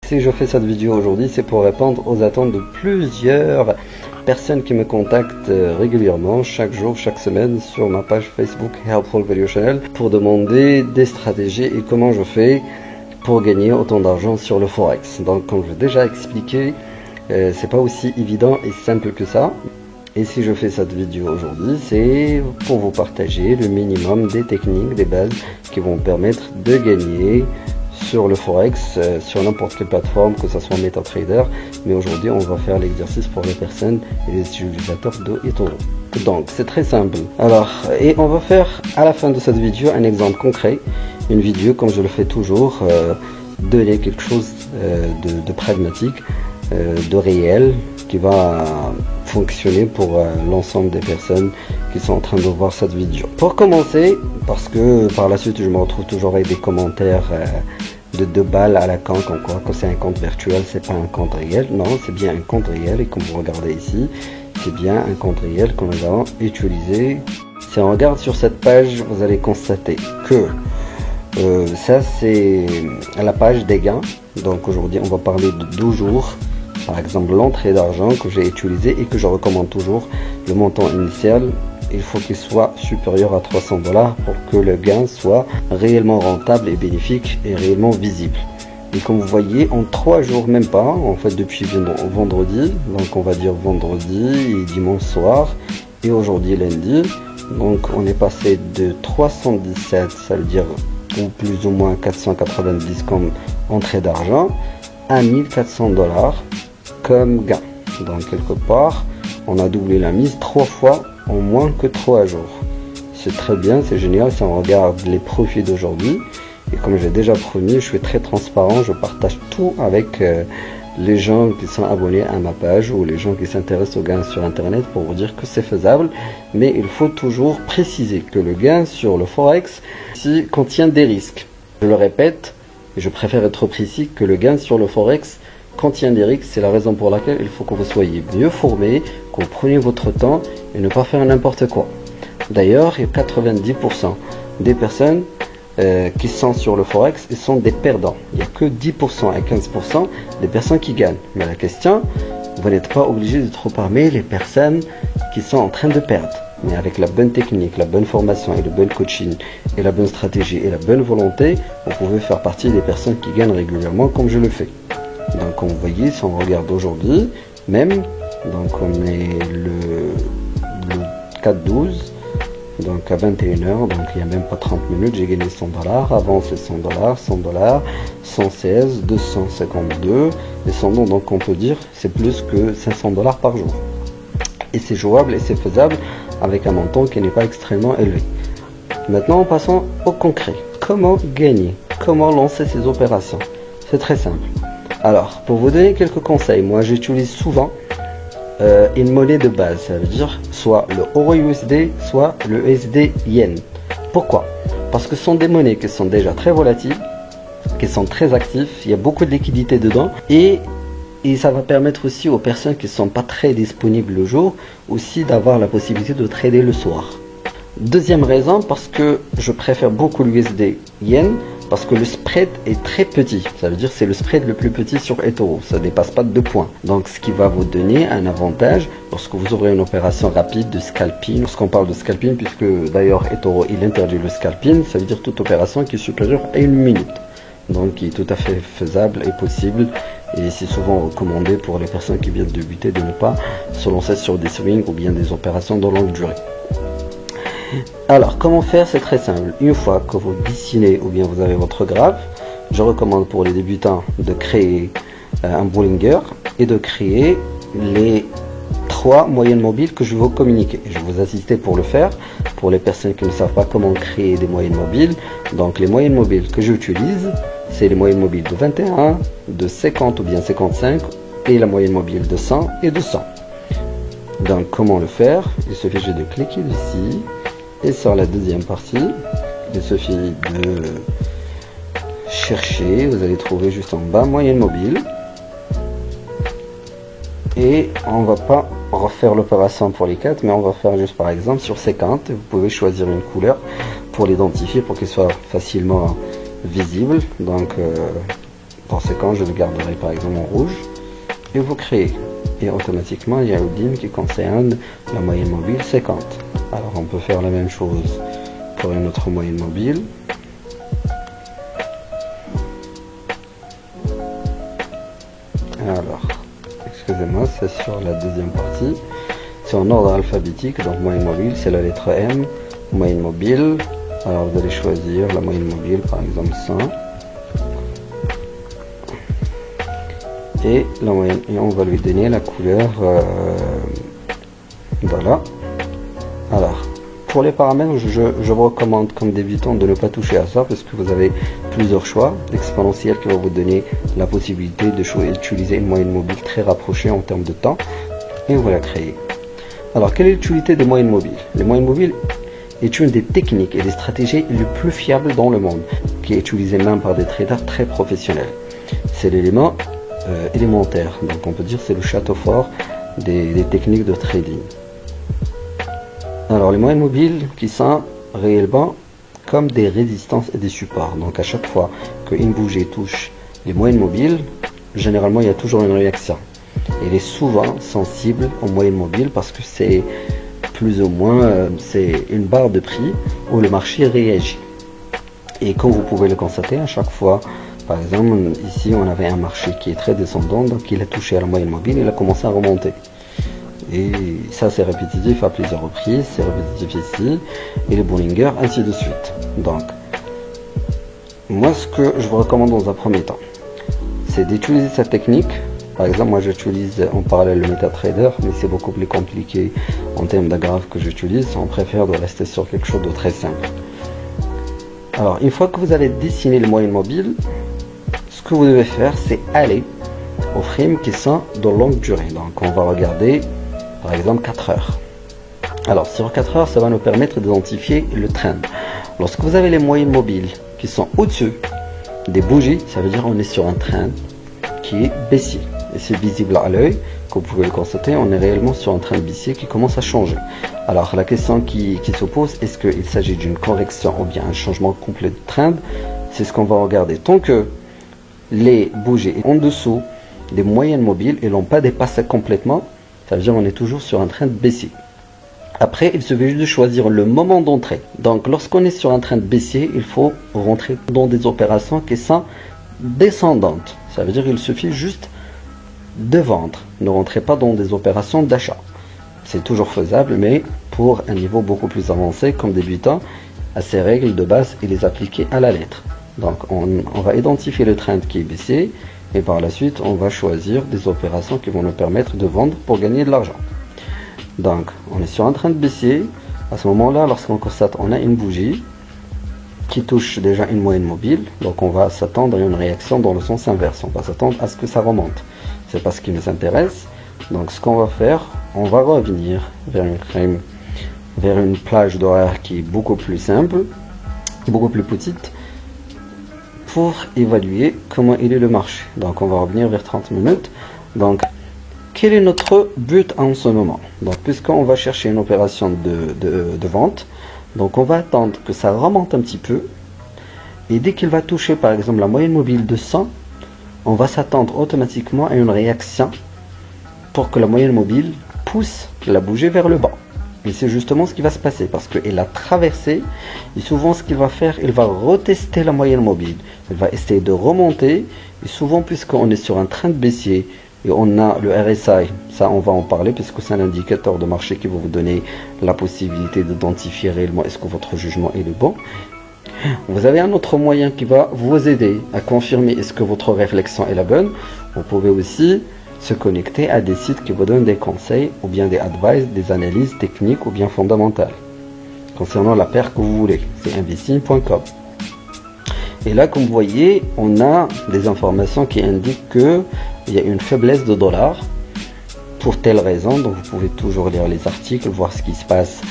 Si je fais cette vidéo aujourd'hui, c'est pour répondre aux attentes de plusieurs personnes qui me contactent régulièrement, chaque jour, chaque semaine, sur ma page Facebook Helpful Video Channel, pour demander des stratégies et comment je fais pour gagner autant d'argent sur le Forex. Donc, comme je l'ai déjà expliqué, c'est pas aussi évident et simple que ça. Et si je fais cette vidéo aujourd'hui, c'est pour vous partager le minimum des techniques, des bases qui vont permettre de gagner sur le Forex, sur n'importe quelle plateforme, que ce soit MetaTrader. Mais aujourd'hui, on va faire l'exercice pour les personnes et les utilisateurs de eToro. Donc, c'est très simple. Alors, et on va faire à la fin de cette vidéo un exemple concret. Une vidéo, comme je le fais toujours, donner quelque chose de pragmatique, de réel, qui va fonctionner pour l'ensemble des personnes qui sont en train de voir cette vidéo. Pour commencer, parce que par la suite je me retrouve toujours avec des commentaires de 2 balles à la con, comme quoi que c'est un compte virtuel, c'est pas un compte réel. Non, c'est bien un compte réel, et comme vous regardez ici, c'est bien un compte réel que nous allons utiliser. Si on regarde sur cette page, vous allez constater que ça c'est la page des gains. Donc aujourd'hui on va parler de 12 jours. Par exemple, l'entrée d'argent que j'ai utilisé et que je recommande toujours, le montant initial, il faut qu'il soit supérieur à 300 $, pour que le gain soit réellement rentable et bénéfique et réellement visible. Et comme vous voyez, en 3 jours, même pas, en fait depuis vendredi, donc on va dire vendredi et dimanche soir, et aujourd'hui lundi, donc on est passé de 317, ça veut dire ou plus ou moins 490 comme entrée d'argent, à 1400 $ comme gain. Donc quelque part, on a doublé la mise 3 fois en moins que 3 jours. C'est très bien, c'est génial si on regarde les profits d'aujourd'hui. Et comme j'ai déjà promis, je suis très transparent, je partage tout avec les gens qui sont abonnés à ma page ou les gens qui s'intéressent aux gains sur internet pour vous dire que c'est faisable. Mais il faut toujours préciser que le gain sur le Forex contient des risques. Je le répète, et je préfère être précis, que le gain sur le Forex contient des risques. C'est la raison pour laquelle il faut que vous soyez mieux formé, que vous preniez votre temps et ne pas faire n'importe quoi. D'ailleurs, il y a 90% des personnes qui sont sur le Forex, ils sont des perdants. Il n'y a que 10% à 15% des personnes qui gagnent. Mais la question, vous n'êtes pas obligé de trop parmi les personnes qui sont en train de perdre. Mais avec la bonne technique, la bonne formation et le bon coaching et la bonne stratégie et la bonne volonté, vous pouvez faire partie des personnes qui gagnent régulièrement comme je le fais. Donc comme vous voyez, si on regarde aujourd'hui, même, donc on est le 4-12, donc à 21h, donc il n'y a même pas 30 minutes, j'ai gagné 100 $, avant c'est 100 $, 100 $, 116, 252, et 100 $, donc on peut dire c'est plus que 500 $ par jour. Et c'est jouable et c'est faisable avec un montant qui n'est pas extrêmement élevé. Maintenant, passons au concret. Comment gagner? Comment lancer ces opérations? C'est très simple. Alors, pour vous donner quelques conseils, moi j'utilise souvent une monnaie de base, ça veut dire soit le Euro USD, soit le USD Yen. Pourquoi? Parce que ce sont des monnaies qui sont déjà très volatiles, qui sont très actives, il y a beaucoup de liquidités dedans, et ça va permettre aussi aux personnes qui ne sont pas très disponibles le jour, aussi d'avoir la possibilité de trader le soir. Deuxième raison, parce que je préfère beaucoup l'USD Yen, parce que le spread est très petit. Ça veut dire que c'est le spread le plus petit sur eToro. Ça ne dépasse pas de 2 points. Donc ce qui va vous donner un avantage lorsque vous aurez une opération rapide de scalping. Lorsqu'on parle de scalping, puisque d'ailleurs eToro il interdit le scalping, ça veut dire toute opération qui est supérieure à 1 minute. Donc qui est tout à fait faisable et possible. Et c'est souvent recommandé pour les personnes qui viennent de débuter de ne pas se lancer sur des swings ou bien des opérations de longue durée. Alors, comment faire? C'est très simple. Une fois que vous dessinez ou bien vous avez votre graphe, je recommande pour les débutants de créer un Bollinger et de créer les 3 moyennes mobiles que je vais vous communiquer. Je vais vous assister pour le faire. Pour les personnes qui ne savent pas comment créer des moyennes mobiles, donc les moyennes mobiles que j'utilise, c'est les moyennes mobiles de 21, de 50 ou bien 55 et la moyenne mobile de 100 et de 100. Donc, comment le faire? Il suffit de cliquer ici. Et sur la deuxième partie, il suffit de chercher, vous allez trouver juste en bas moyenne mobile. Et on va pas refaire l'opération pour les 4, mais on va faire juste par exemple sur 50. Vous pouvez choisir une couleur pour l'identifier, pour qu'il soit facilement visible. Donc Dans ce cas, je le garderai par exemple en rouge et vous créez. Et automatiquement, il y a une ligne qui concerne la moyenne mobile 50. Alors on peut faire la même chose pour une autre moyenne mobile. Alors, excusez-moi, c'est sur la deuxième partie. C'est en ordre alphabétique, donc moyenne mobile, c'est la lettre M. Moyenne mobile, alors vous allez choisir la moyenne mobile, par exemple 100. Et la moyenne, et on va lui donner la couleur, voilà. Alors, pour les paramètres, je vous recommande comme débutant de ne pas toucher à ça parce que vous avez plusieurs choix. L'exponentiel qui va vous donner la possibilité d'utiliser une moyenne mobile très rapprochée en termes de temps. Et vous la créez. Alors, quelle est l'utilité des moyennes mobiles? Les moyennes mobiles est une des techniques et des stratégies les plus fiables dans le monde, qui est utilisée même par des traders très professionnels. C'est l'élément élémentaire, donc on peut dire c'est le château fort des techniques de trading. Alors les moyennes mobiles qui sont réellement comme des résistances et des supports, donc à chaque fois qu'une bougie touche les moyennes mobiles, généralement il y a toujours une réaction. Elle est souvent sensible aux moyennes mobiles parce que c'est plus ou moins c'est une barre de prix où le marché réagit. Et comme vous pouvez le constater, à chaque fois, par exemple, ici on avait un marché qui est très descendant, donc il a touché à la moyenne mobile, il a commencé à remonter. Et ça c'est répétitif à plusieurs reprises, c'est répétitif ici, et les Bollinger, ainsi de suite. Donc, moi ce que je vous recommande dans un premier temps, c'est d'utiliser cette technique. Par exemple, moi j'utilise en parallèle le MetaTrader, mais c'est beaucoup plus compliqué en termes d'agrafes que j'utilise. On préfère de rester sur quelque chose de très simple. Alors, une fois que vous avez dessiné les moyennes mobiles, ce que vous devez faire, c'est aller aux frames qui sont de longue durée. Donc, on va regarder, par exemple, 4 heures. Alors, sur 4 heures, ça va nous permettre d'identifier le trend. Lorsque vous avez les moyennes mobiles qui sont au-dessus des bougies, ça veut dire qu'on est sur un trend qui est baissier. Et c'est visible à l'œil, comme vous pouvez le constater, on est réellement sur un trend baissier qui commence à changer. Alors la question qui se pose, est-ce qu'il s'agit d'une correction ou bien un changement complet de trend? C'est ce qu'on va regarder. Tant que les bougies en dessous des moyennes mobiles et n'ont pas dépassé complètement, ça veut dire qu'on est toujours sur un trend baissier. Après, il suffit juste de choisir le moment d'entrée. Donc lorsqu'on est sur un trend baissier, il faut rentrer dans des opérations qui sont descendantes. Ça veut dire qu'il suffit juste de vendre. Ne rentrez pas dans des opérations d'achat. C'est toujours faisable, mais pour un niveau beaucoup plus avancé, comme débutant, à ces règles de base et les appliquer à la lettre. Donc on va identifier le trend qui est baissier et par la suite on va choisir des opérations qui vont nous permettre de vendre pour gagner de l'argent. Donc on est sur un trend baissier. À ce moment-là, lorsqu'on constate on a une bougie qui touche déjà une moyenne mobile, donc on va s'attendre à une réaction dans le sens inverse. On va s'attendre à ce que ça remonte. C'est pas ce qui nous intéresse. Donc ce qu'on va faire, on va revenir vers une plage d'horaire qui est beaucoup plus simple, beaucoup plus petite, pour évaluer comment il est le marché. Donc on va revenir vers 30 minutes. Donc quel est notre but en ce moment? Donc puisqu'on va chercher une opération de vente, donc on va attendre que ça remonte un petit peu. Et dès qu'il va toucher par exemple la moyenne mobile de 100, on va s'attendre automatiquement à une réaction pour que la moyenne mobile pousse la bougie vers le bas. Et c'est justement ce qui va se passer parce qu'il a traversé et souvent ce qu'il va faire, il va retester la moyenne mobile. Il va essayer de remonter et souvent puisqu'on est sur un trend baissier et on a le RSI, ça on va en parler puisque c'est un indicateur de marché qui va vous donner la possibilité d'identifier réellement est-ce que votre jugement est le bon. Vous avez un autre moyen qui va vous aider à confirmer est-ce que votre réflexion est la bonne. Vous pouvez aussi se connecter à des sites qui vous donnent des conseils ou bien des advice, des analyses techniques ou bien fondamentales concernant la paire que vous voulez. C'est investing.com. Et là, comme vous voyez, on a des informations qui indiquent qu'il y a une faiblesse de dollar pour telle raison. Donc vous pouvez toujours lire les articles, voir ce qui se passe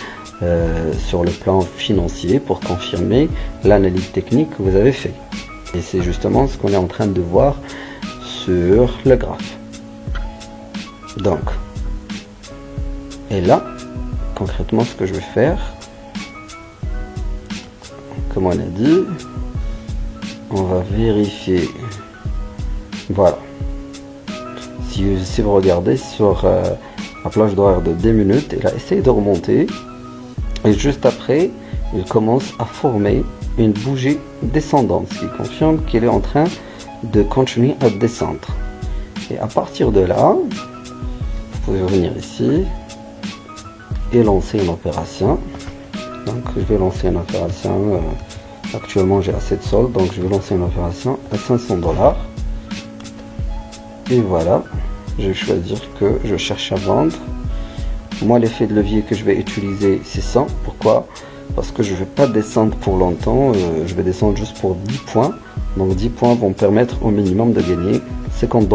sur le plan financier pour confirmer l'analyse technique que vous avez fait. Et c'est justement ce qu'on est en train de voir sur le graphe. Donc, et là, concrètement, ce que je vais faire, comme on a dit, on va vérifier Voilà. Si vous regardez sur la plage d'horaire de 10 minutes, il a essayé de remonter. Et juste après, il commence à former une bougie descendante, ce qui confirme qu'il est en train de continuer à descendre. Et à partir de là, vous pouvez revenir ici et lancer une opération. Donc je vais lancer une opération. Actuellement j'ai assez de solde, donc je vais lancer une opération à 500 $. Et voilà, je vais choisir que je cherche à vendre. Moi, l'effet de levier que je vais utiliser, c'est 100. Pourquoi? Parce que je ne vais pas descendre pour longtemps, je vais descendre juste pour 10 points. Donc 10 points vont permettre au minimum de gagner 50 $.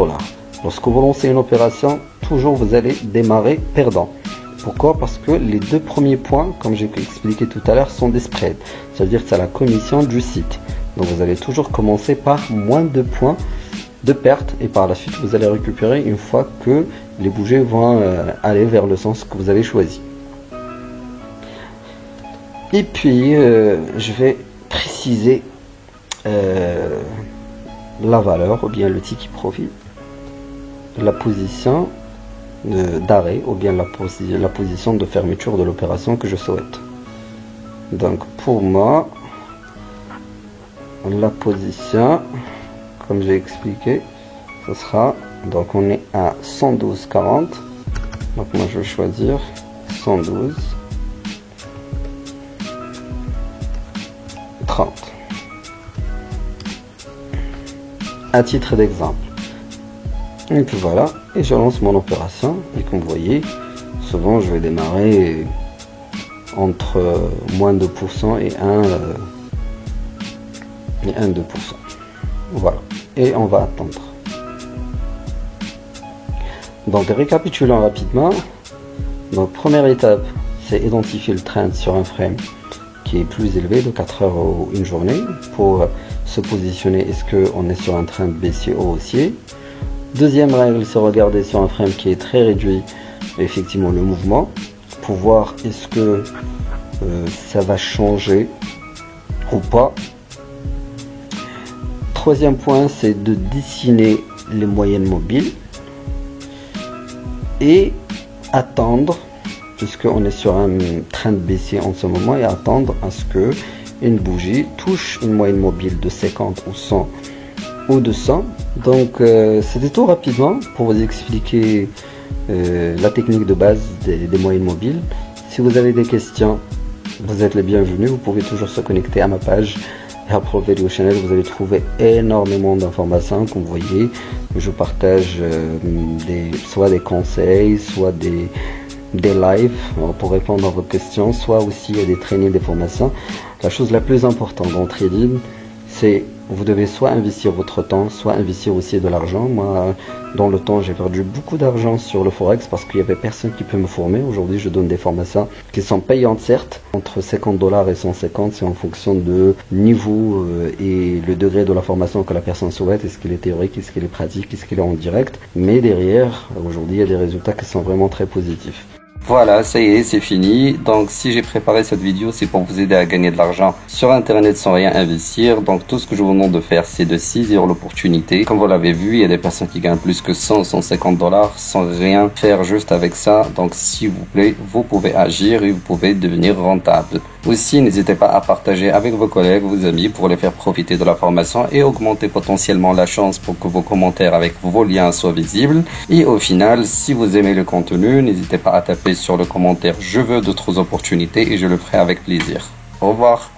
Lorsque vous lancez une opération, toujours vous allez démarrer perdant. Pourquoi? Parce que les deux premiers points, comme j'ai expliqué tout à l'heure, sont des spreads. Ça veut dire que c'est la commission du site. Donc vous allez toujours commencer par moins de points de perte et par la suite vous allez récupérer une fois que les bougies vont aller vers le sens que vous avez choisi. Et puis je vais préciser la valeur ou bien le ticket profit, la position d'arrêt ou bien la position de fermeture de l'opération que je souhaite. Donc pour moi, la position, comme j'ai expliqué, ce sera, donc on est à 112,40, donc moi je vais choisir 112,30. À titre d'exemple. Et puis voilà, et je lance mon opération, et comme vous voyez, souvent je vais démarrer entre moins 2% et 1,2%. Voilà, et on va attendre. Donc récapitulons rapidement. Donc première étape, c'est identifier le trend sur un frame qui est plus élevé de 4 heures ou une journée pour se positionner, est-ce qu'on est sur un trend baissier ou haussier. Deuxième règle, c'est regarder sur un frame qui est très réduit effectivement le mouvement pour voir est-ce que ça va changer ou pas. Troisième point, c'est de dessiner les moyennes mobiles et attendre, puisqu'on est sur un trend baissier en ce moment, et attendre à ce que une bougie touche une moyenne mobile de 50 ou 100 ou 200. Donc c'était tout rapidement pour vous expliquer la technique de base des moyennes mobiles. Si vous avez des questions, vous êtes les bienvenus. Vous pouvez toujours se connecter à ma page Helpful Video Channel. Vous allez trouver énormément d'informations. Comme vous voyez, je partage soit des conseils, soit des lives pour répondre à vos questions, soit aussi des trainings, des formations. La chose la plus importante dans le trading, c'est vous devez soit investir votre temps, soit investir aussi de l'argent. Moi, dans le temps, j'ai perdu beaucoup d'argent sur le Forex parce qu'il n'y avait personne qui peut me former. Aujourd'hui, je donne des formations qui sont payantes, certes, entre 50 $ et 150. C'est en fonction de niveau et le degré de la formation que la personne souhaite. Est-ce qu'il est théorique, est-ce qu'il est pratique, est-ce qu'il est en direct. Mais derrière, aujourd'hui, il y a des résultats qui sont vraiment très positifs. Voilà, ça y est, c'est fini. Donc si j'ai préparé cette vidéo, c'est pour vous aider à gagner de l'argent sur internet sans rien investir. Donc tout ce que je vous demande de faire, c'est de saisir l'opportunité. Comme vous l'avez vu, il y a des personnes qui gagnent plus que 100, 150 $ sans rien faire juste avec ça. Donc s'il vous plaît, vous pouvez agir et vous pouvez devenir rentable. Aussi, n'hésitez pas à partager avec vos collègues, vos amis pour les faire profiter de la formation et augmenter potentiellement la chance pour que vos commentaires avec vos liens soient visibles. Et au final, si vous aimez le contenu, n'hésitez pas à taper sur le commentaire « Je veux d'autres opportunités » et je le ferai avec plaisir. Au revoir.